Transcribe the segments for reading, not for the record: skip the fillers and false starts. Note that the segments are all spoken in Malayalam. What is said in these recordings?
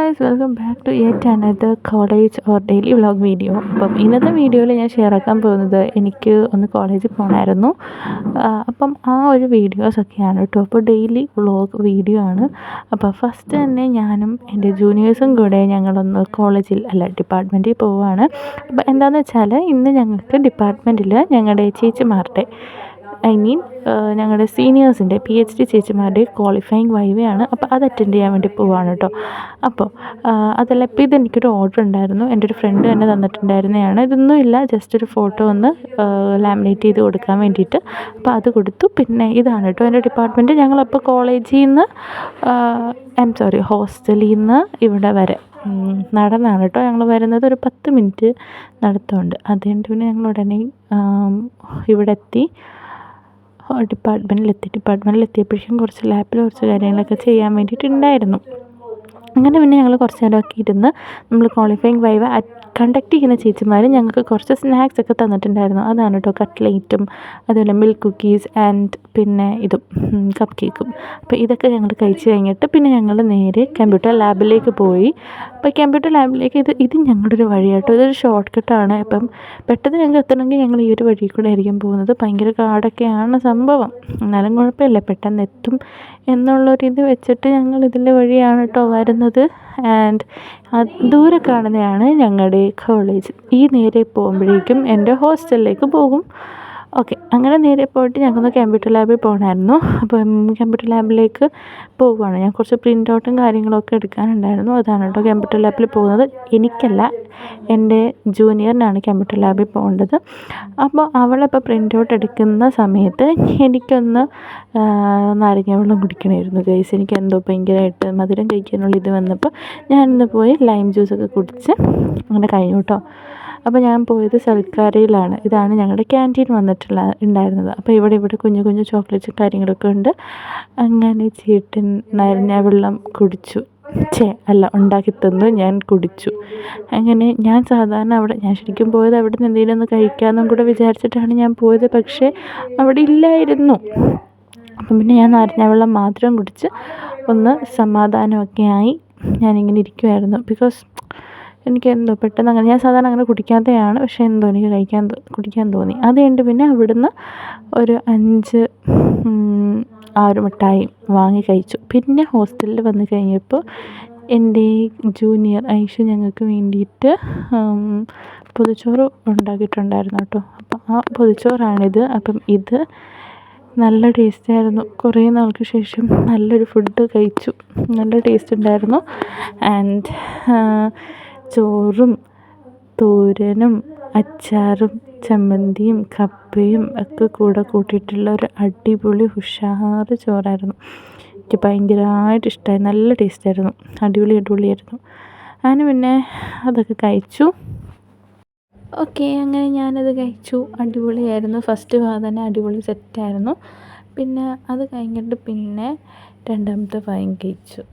Guys, welcome back to yet another college or daily vlog video. അപ്പം ഇന്നത്തെ വീഡിയോയിൽ ഞാൻ ഷെയർ ആക്കാൻ പോകുന്നത് എനിക്ക് ഒന്ന് കോളേജിൽ പോകണമായിരുന്നു. അപ്പം ആ ഒരു വീഡിയോസൊക്കെയാണ് കേട്ടോ. അപ്പോൾ ഡെയിലി വ്ളോഗ് വീഡിയോ ആണ്. അപ്പോൾ ഫസ്റ്റ് തന്നെ ഞാനും എൻ്റെ ജൂനിയേഴ്സും കൂടെ ഞങ്ങളൊന്ന് ഡിപ്പാർട്ട്മെൻറ്റിൽ പോവുകയാണ്. അപ്പോൾ എന്താണെന്ന് വെച്ചാൽ ഇന്ന് ഞങ്ങൾക്ക് ഡിപ്പാർട്ട്മെൻറ്റിൽ ഞങ്ങളുടെ ചേച്ചിമാരുടെ ഞങ്ങളുടെ സീനിയേഴ്സിൻ്റെ PhD ചേച്ചിമാരുടെ ക്വാളിഫയിങ് വൈവയാണ്. അപ്പോൾ അത് അറ്റൻഡ് ചെയ്യാൻ വേണ്ടി പോവുകയാണ് കേട്ടോ. അപ്പോൾ അതല്ല, ഇപ്പോൾ ഇതെനിക്കൊരു ഓർഡർ ഉണ്ടായിരുന്നു. എൻ്റെ ഒരു ഫ്രണ്ട് തന്നെ തന്നിട്ടുണ്ടായിരുന്നതാണ്. ഇതൊന്നും ഇല്ല, ജസ്റ്റ് ഒരു ഫോട്ടോ ഒന്ന് ലാമിനേറ്റ് ചെയ്ത് കൊടുക്കാൻ വേണ്ടിയിട്ട്. അപ്പോൾ അത് കൊടുത്തു. പിന്നെ ഇതാണ് കേട്ടോ എൻ്റെ ഡിപ്പാർട്ട്മെൻറ്റ്. ഞങ്ങളപ്പോൾ കോളേജിൽ നിന്ന് ഹോസ്റ്റലിൽ നിന്ന് ഇവിടെ വരെ നടന്നാണ് കേട്ടോ ഞങ്ങൾ വരുന്നത്. ഒരു 10 മിനിറ്റ് നടത്തമുണ്ട്. അതുകൊണ്ട് പിന്നെ ഞങ്ങൾ ഉടനെ ഇവിടെ എത്തി. ഡിപ്പാർട്ട്മെൻറ്റിലെത്തിയപ്പോഴേക്കും കുറച്ച് ലാപ്പിൽ കുറച്ച് കാര്യങ്ങളൊക്കെ ചെയ്യാൻ വേണ്ടിയിട്ടുണ്ടായിരുന്നു. അങ്ങനെ പിന്നെ ഞങ്ങൾ കുറച്ച് നേരമൊക്കെ ഇരുന്ന് നമ്മൾ ക്വാളിഫയിങ് വൈവ കണ്ടക്ട് ചെയ്യുന്ന ചേച്ചിമാർ ഞങ്ങൾക്ക് കുറച്ച് സ്നാക്സ് ഒക്കെ തന്നിട്ടുണ്ടായിരുന്നു. അതാണ് കേട്ടോ കട്ട്ലേറ്റും അതുപോലെ മിൽക്ക് കുക്കീസ് ആൻഡ് പിന്നെ ഇതും കപ്പ് കേക്കും. അപ്പോൾ ഇതൊക്കെ ഞങ്ങൾ കഴിച്ച് കഴിഞ്ഞിട്ട് പിന്നെ ഞങ്ങൾ നേരെ കമ്പ്യൂട്ടർ ലാബിലേക്ക് പോയി. അപ്പോൾ കമ്പ്യൂട്ടർ ലാബിലേക്ക് ഇത് ഞങ്ങളുടെ ഒരു വഴിയാട്ടോ. ഇതൊരു ഷോർട്ട് കട്ടാണ്. അപ്പം പെട്ടെന്ന് ഞങ്ങൾക്ക് എത്തണമെങ്കിൽ ഞങ്ങൾ ഈ ഒരു വഴി കൂടെ ആയിരിക്കും പോകുന്നത്. ഭയങ്കര കാടൊക്കെയാണ് സംഭവം, എന്നാലും കുഴപ്പമില്ല, പെട്ടെന്ന് എത്തും എന്നുള്ളൊരിത് വെച്ചിട്ട് ഞങ്ങൾ ഇതിൻ്റെ വഴിയാണ് കേട്ടോ വരുന്നത്. ആൻഡ് ദൂരെ കാണുന്നതാണ് ഞങ്ങളുടെ കോളേജ്. ഈ നേരെ പോകുമ്പോഴേക്കും എൻ്റെ ഹോസ്റ്റലിലേക്ക് പോകും. ഓക്കെ, അങ്ങനെ നേരെ പോയിട്ട് ഞങ്ങൾക്ക് കമ്പ്യൂട്ടർ ലാബിൽ പോകണമായിരുന്നു. അപ്പം കമ്പ്യൂട്ടർ ലാബിലേക്ക് പോവുകയാണ്. ഞാൻ കുറച്ച് പ്രിൻ്റ് ഔട്ടും കാര്യങ്ങളൊക്കെ എടുക്കാനുണ്ടായിരുന്നു. അതാണ് കേട്ടോ കമ്പ്യൂട്ടർ ലാബിൽ പോകുന്നത്. എനിക്കല്ല, എൻ്റെ ജൂനിയറിനാണ് കമ്പ്യൂട്ടർ ലാബിൽ പോകേണ്ടത്. അപ്പോൾ അവളിപ്പോൾ പ്രിൻ്റ് ഔട്ട് എടുക്കുന്ന സമയത്ത് എനിക്കൊന്ന് നാരങ്ങ വെള്ളം കുടിക്കണമായിരുന്നു ഗൈസ്. എനിക്ക് എന്തോ ഭയങ്കരമായിട്ട് മധുരം കഴിക്കാനുള്ള ഇത് വന്നപ്പോൾ ഞാനിന്ന് പോയി ലൈം ജ്യൂസൊക്കെ കുടിച്ച് അങ്ങനെ കഴിഞ്ഞു കേട്ടോ. അപ്പോൾ ഞാൻ പോയത് സൽക്കാരയിലാണ്. ഇതാണ് ഞങ്ങളുടെ ക്യാൻറ്റീൻ ഉണ്ടായിരുന്നത്. അപ്പോൾ ഇവിടെ കുഞ്ഞു കുഞ്ഞു ചോക്ലേറ്റ്സും കാര്യങ്ങളൊക്കെ ഉണ്ട്. അങ്ങനെ ചേട്ടൻ നാരങ്ങ വെള്ളം കുടിച്ചു. ഉണ്ടാക്കി തന്നു, ഞാൻ കുടിച്ചു. അങ്ങനെ ഞാൻ സാധാരണ ഞാൻ ശരിക്കും പോയത് അവിടെ നിന്ന് എന്തെങ്കിലും ഒന്ന് കഴിക്കാമെന്നും കൂടെ വിചാരിച്ചിട്ടാണ് ഞാൻ പോയത്. പക്ഷേ അവിടെ ഇല്ലായിരുന്നു. അപ്പം പിന്നെ ഞാൻ നാരങ്ങ വെള്ളം മാത്രം കുടിച്ച് ഒന്ന് സമാധാനമൊക്കെ ആയി ഞാനിങ്ങനെ ഇരിക്കുമായിരുന്നു. ബിക്കോസ് എനിക്കെന്തോ പെട്ടെന്ന് അങ്ങനെ, ഞാൻ സാധാരണ അങ്ങനെ കുടിക്കാത്തതാണ്, പക്ഷേ എന്തോ എനിക്ക് കുടിക്കാൻ തോന്നി. അത് കഴിഞ്ഞിട്ട് പിന്നെ അവിടുന്ന് ഒരു 5-6 മിഠായി വാങ്ങി കഴിച്ചു. പിന്നെ ഹോസ്റ്റലിൽ വന്ന് കഴിഞ്ഞപ്പോൾ എൻ്റെ ജൂനിയർ ഐഷു ഞങ്ങൾക്ക് വേണ്ടിയിട്ട് പൊതിച്ചോറ് ഉണ്ടാക്കിയിട്ടുണ്ടായിരുന്നു കേട്ടോ. അപ്പം ആ പൊതിച്ചോറാണിത്. അപ്പം ഇത് നല്ല ടേസ്റ്റായിരുന്നു. കുറേ നാൾക്ക് ശേഷം നല്ലൊരു ഫുഡ് കഴിച്ചു. നല്ല ടേസ്റ്റ് ഉണ്ടായിരുന്നു. ആൻഡ് ചോറും തോരനും അച്ചാറും ചമ്മന്തിയും കപ്പയും ഒക്കെ കൂടെ കൂട്ടിയിട്ടുള്ള ഒരു അടിപൊളി ഉഷാറ് ചോറായിരുന്നു. എനിക്ക് ഭയങ്കരമായിട്ട് ഇഷ്ടമായി. നല്ല ടേസ്റ്റായിരുന്നു. അടിപൊളിയായിരുന്നു. അങ്ങനെ പിന്നെ അതൊക്കെ കഴിച്ചു. ഓക്കെ, അങ്ങനെ ഞാനത് കഴിച്ചു. അടിപൊളിയായിരുന്നു. ഫസ്റ്റ് തന്നെ അടിപൊളി സെറ്റായിരുന്നു. പിന്നെ അത് കഴിഞ്ഞിട്ട് പിന്നെ രണ്ടാമത്തെ ഭാഗം കഴിച്ചു.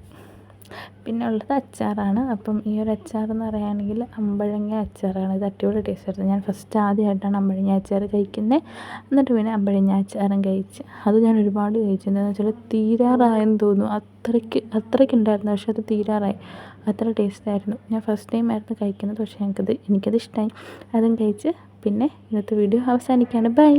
പിന്നെ ഉള്ളത് അച്ചാറാണ്. അപ്പം ഈ ഒരു അച്ചാറെന്ന് പറയുകയാണെങ്കിൽ അമ്പഴങ്ങ അച്ചാറാണ്. ഇത് അടിപൊളി ടേസ്റ്റായിരുന്നു. ഞാൻ ആദ്യമായിട്ടാണ് അമ്പഴങ്ങ അച്ചാർ കഴിക്കുന്നത്. എന്നിട്ട് പിന്നെ അമ്പഴങ്ങ അച്ചാറും കഴിച്ച്. അത് ഞാൻ ഒരുപാട് കഴിച്ചു. എന്താണെന്ന് വെച്ചാൽ തീരാറായെന്ന് തോന്നുന്നു. അത്രയ്ക്ക് ഉണ്ടായിരുന്നു. പക്ഷെ അത് തീരാറായി. അത്ര ടേസ്റ്റായിരുന്നു. ഞാൻ ഫസ്റ്റ് ടൈം ആയിരുന്നു കഴിക്കുന്നത്. പക്ഷേ എനിക്കത് ഇഷ്ടമായി. അതും കഴിച്ച് പിന്നെ ഇന്നത്തെ വീഡിയോ അവസാനിക്കുകയാണ്. ബൈ.